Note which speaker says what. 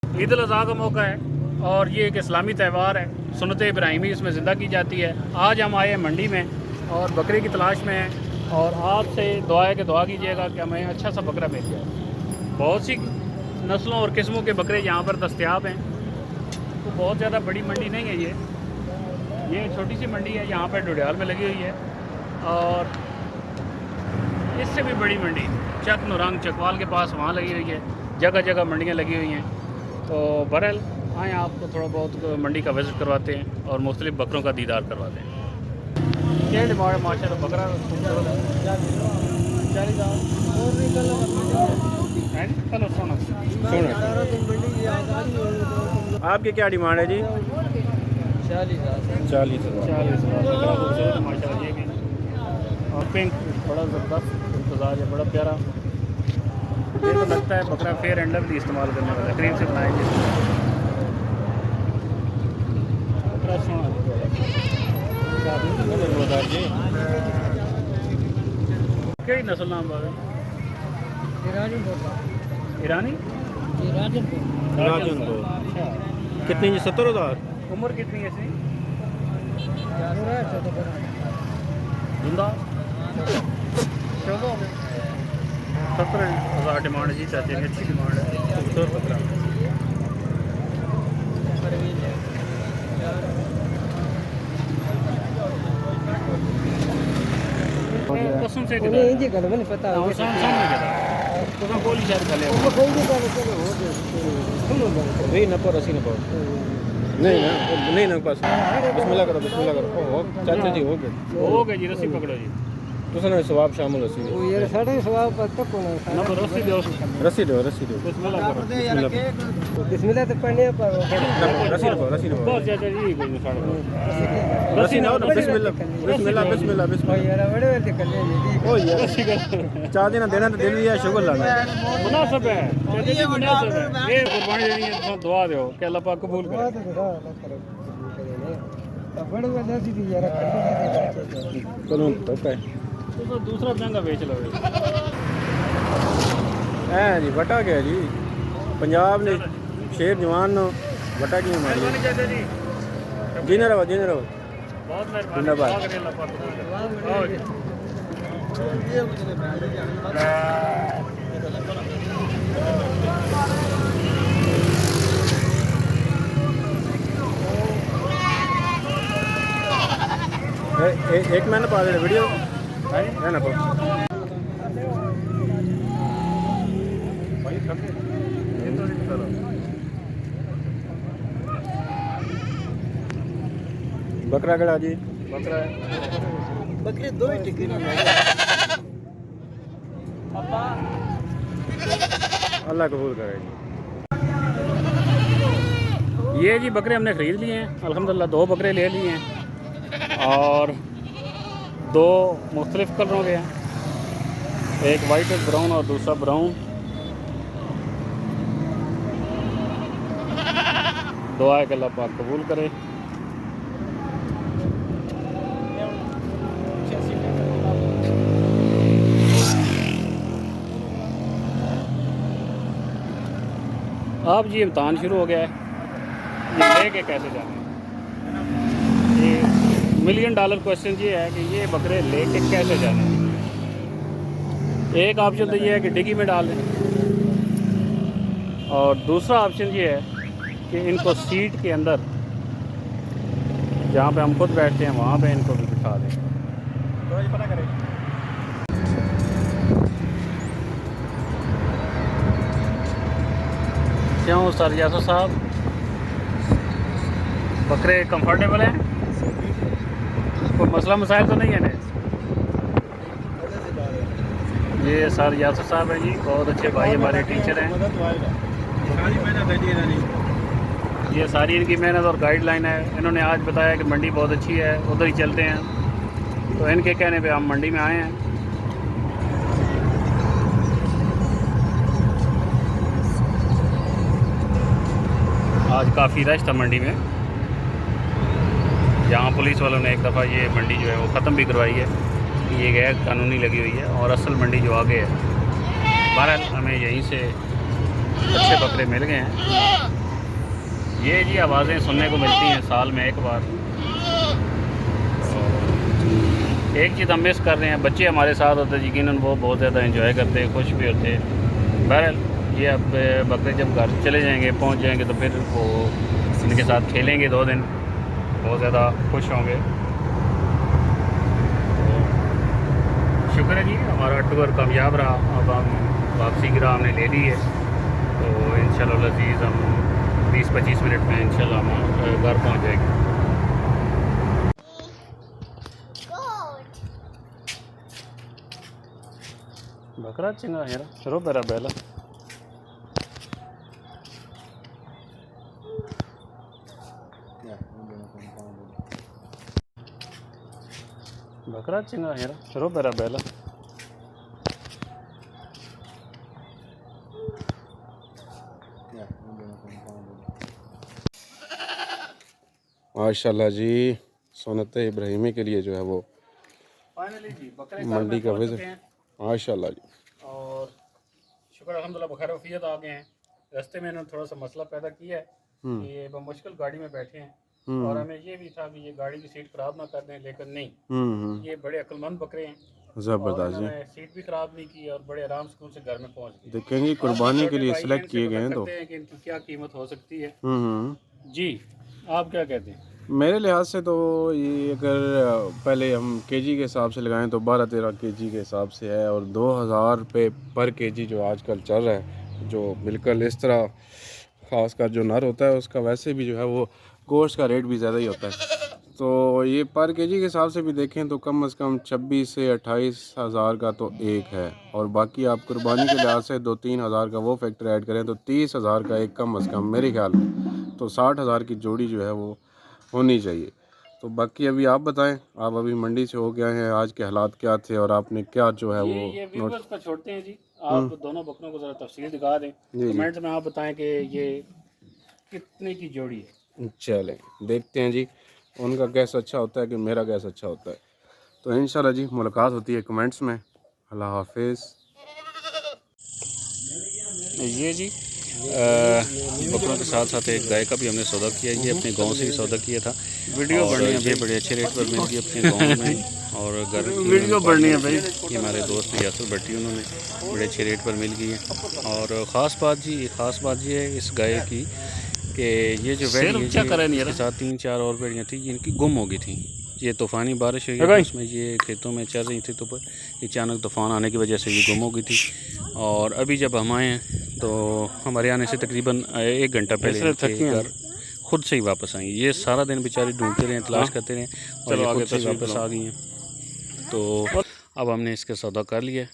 Speaker 1: ईद उल अज़हा का मौका है और ये एक इस्लामी त्यौहार है, सुन्नत इब्राहिमी इसमें ज़िंदा की जाती है। आज हम आए हैं मंडी में और बकरे की तलाश में हैं और आपसे दुआ है कि दुआ कीजिएगा कि हमें अच्छा सा बकरा मिल जाए। बहुत सी नस्लों और किस्मों के बकरे यहाँ पर दस्तयाब हैं, तो बहुत ज़्यादा बड़ी मंडी नहीं है ये छोटी सी मंडी है, यहाँ पर डुडियाल में लगी हुई है। और इससे भी बड़ी मंडी चक नौरंग चकवाल के पास वहाँ लगी हुई है, जगह जगह मंडियाँ लगी हुई हैं। तो बहरहाल आएँ आपको थोड़ा बहुत मंडी का विज़िट करवाते हैं और मुख्तलिफ़ बकरों का दीदार करवाते हैं। क्या डिमांड है माशाल्लाह बकरा खूबसूरत है, चलो सोना
Speaker 2: आपकी क्या डिमांड है जी? 40,000
Speaker 1: खूबसूरत माशाल्लाह ये भी। और पिंक बड़ा ज़बरदस्त इंतज़ार है, बड़ा प्यारा। ये तो लगता है बकरा फेयर एंडर भी इस्तेमाल करने वाला, करीब से बनाएंगे बकरा सोना कई नस्ल नाम बात है? ईरानी
Speaker 2: कितनी जी? 70,000।
Speaker 1: उम्र कितनी है इसकी? जिंदा 17,000 डिमांड जी चाहते हैं, अच्छी डिमांड है, खूबसूरत बकरा। कसम से
Speaker 3: पता
Speaker 1: गोली शायद खले
Speaker 2: नहीं ना पर असी ना पर नहीं ना पास बिस्मिल्लाह करो ओ चाचा जी हो गए
Speaker 1: जी, रस्सी पकड़ो जी।
Speaker 2: तुसा ने सवाब शामिल रसी
Speaker 3: वो यार साढ़े सवाब पर तक होना है
Speaker 1: ना रस्सी दो
Speaker 2: रसी दो
Speaker 1: बिस्मिल्लाह करो।
Speaker 3: बिस्मिल्लाह तो पढ़ने पर
Speaker 2: रसी दो
Speaker 1: बस चाचा जी कोई नहीं साढ़े
Speaker 2: रसी ना बिस्मिल्लाह
Speaker 3: यार बड़े बड़े कर ले
Speaker 2: ओ यार चार दिन देना तो दिन दिया शुगर लाना
Speaker 1: मुनासिब है चाचा जी, मुनासिब है। ये कुर्बानी देनी है तो दुआ दो कि अल्लाह पाक कबूल करे।
Speaker 3: बड़े बड़े दी यार
Speaker 2: चलो तो है
Speaker 1: तो दूसरा महंगा बेच लो
Speaker 2: है जी वटा गया जी पंजाब ने शेर जवान नो वटा की मारी
Speaker 1: चाचा जी।
Speaker 2: जीने रहो
Speaker 1: बहुत मेहरबानी,
Speaker 2: जिंदाबाद।
Speaker 1: दुआ करें अल्लाह पाक। आओ जी।
Speaker 2: एक मैंने पा दे वीडियो है ना पा बकरा गड़ा जी
Speaker 1: बकरा
Speaker 3: बकरे दो ही टिके
Speaker 2: अल्लाह कबूल करे जी।
Speaker 1: ये जी बकरे हमने ख़रीद लिए हैं अल्हम्दुलिल्लाह, 2 बकरे ले लिए हैं और 2 मुख्तलिफ़ कलरों के हैं, एक वाइट और ब्राउन और दूसरा ब्राउन। दुआ है कि अल्लाह पाक कबूल करे। अब जी इम्तहान शुरू हो गया है, ये लेके कैसे जाना है। ये $1 मिलियन क्वेश्चन ये है कि ये बकरे लेके कैसे जाना है। एक ऑप्शन तो ये है कि डिग्गी में डाल दें और दूसरा ऑप्शन ये है कि इनको सीट के अंदर जहाँ पे हम खुद बैठते हैं वहाँ पे इनको भी बिठा दें। क्यों सर यासर साहब, बकरे कंफर्टेबल हैं? कोई मसला मसाइल तो नहीं है ना? ये सर यासर साहब हैं जी, बहुत अच्छे भाई हमारे टीचर हैं। ये सारी इनकी मेहनत और गाइडलाइन है। इन्होंने आज बताया कि मंडी बहुत अच्छी है, उधर ही चलते हैं, तो इनके कहने पे हम मंडी में आए हैं। आज काफ़ी रश था मंडी में, जहाँ पुलिस वालों ने एक दफ़ा ये मंडी जो है वो ख़त्म भी करवाई है, ये गैर कानूनी लगी हुई है और असल मंडी जो आगे है। बहरहाल हमें यहीं से अच्छे बकरे मिल गए हैं। ये जी आवाज़ें सुनने को मिलती हैं साल में एक बार। एक चीज़ हम मिस कर रहे हैं, बच्चे हमारे साथ होते हैं, यकीनन वो बहुत ज़्यादा एंजॉय करते हैं, खुश भी होते हैं। बहरहाल ये अब बकरे जब घर चले जाएंगे, पहुंच जाएंगे, तो फिर वो इनके साथ खेलेंगे 2 दिन, बहुत ज़्यादा खुश होंगे। तो शुक्र है जी, हमारा टूर कामयाब रहा। अब हम वापसी की राह हमने ले ली है, तो इंशाअल्लाह अज़ीज़ हम 20-25 मिनट में इंशाअल्लाह हम घर पहुँच जाएंगे। बकरा चंगा है रो बेरा बेला बकरा चंगा है रो बेरा बेला
Speaker 2: माशाल्लाह जी, सुन्नत इब्राहिमी के लिए जो है वो
Speaker 1: फाइनली जी बकरे
Speaker 2: मंडी का विजिट। माशाल्लाह जी,
Speaker 1: और शुक्र अल्हम्दुलिल्लाह बखैर वफियत आ गए हैं। रास्ते में इन्होंने थोड़ा सा मसला पैदा किया है कि ये मुश्किल गाड़ी में बैठे हैं, और हमें ये भी था कि ये गाड़ी की सीट ख़राब ना कर दें, लेकिन नहीं, ये बड़े अक्लमंद बकरे हैं।
Speaker 2: ज़बरदस्त जी।
Speaker 1: सीट भी ख़राब नहीं की और बड़े आराम सुकून से घर में पहुंच गए।
Speaker 2: देखेंगे कुर्बानी के लिए सिलेक्ट किए गए हैं, तो
Speaker 1: कि इनकी क्या कीमत हो सकती है। जी आप क्या कहते हैं?
Speaker 2: मेरे लिहाज से तो ये अगर पहले हम केजी के हिसाब से लगाएं तो 12-13 केजी के हिसाब से है, और 2000 रुपये पर केजी जो आजकल चल रहा है, जो बिल्कुल इस तरह ख़ासकर जो नर होता है उसका वैसे भी जो है वो गोश्त का रेट भी ज़्यादा ही होता है। तो ये पर केजी के हिसाब से भी देखें तो कम से कम 26 से 28 हज़ार का तो एक है, और बाकी आप कुर्बानी के लिहाज से 2-3 हज़ार का वो फैक्टर ऐड करें तो 30 हज़ार का एक कम से कम मेरे ख्याल में, तो 60 हज़ार की जोड़ी जो है वो होनी चाहिए। तो बाकी अभी आप बताएं, आप अभी मंडी से हो गए हैं, आज के हालात क्या थे और आपने क्या जो है वो
Speaker 1: ये व्यूअर्स का छोड़ते हैं जी, आप दोनों बकरों को ज़रा तफसील दिखा दें कमेंट्स में, आप बताएं कि ये कितने की जोड़ी है।
Speaker 2: चलें देखते हैं जी उनका गैस अच्छा होता है कि मेरा गैस अच्छा होता है। तो इंशाल्लाह जी मुलाकात होती है कमेंट्स में। अल्लाह हाफिज़।
Speaker 1: ये जी बकरों के साथ साथ एक गाय का भी हमने सौदा किया। ये अपने गांव से ही सौदा किया था। वीडियो बढ़नी है, ये बड़े अच्छे रेट पर मिल गई अपने गांव में, और घर वीडियो बढ़नी है भाई। ये हमारे दोस्त ने यासर बट्टी, उन्होंने बड़े अच्छे रेट पर मिल गई है। और ख़ास बात ये है इस गाय की कि ये जो भेड़ियाँ इसके साथ 3-4 और भेड़ियाँ थी, इनकी गुम हो गई थी। ये तूफ़ानी बारिश हुई है, उसमें ये खेतों में चल रही थी, तो अचानक तूफ़ान आने की वजह से ये गुम हो गई थी। और अभी जब हम आए हैं तो हमारे आने से तकरीबन 1 घंटा पहले घर खुद से ही वापस आई। ये सारा दिन बेचारी ढूंढते रहे, तलाश करते रहे, और ये खुद से वापस आ गई हैं। तो अब हमने इसका सौदा कर लिया।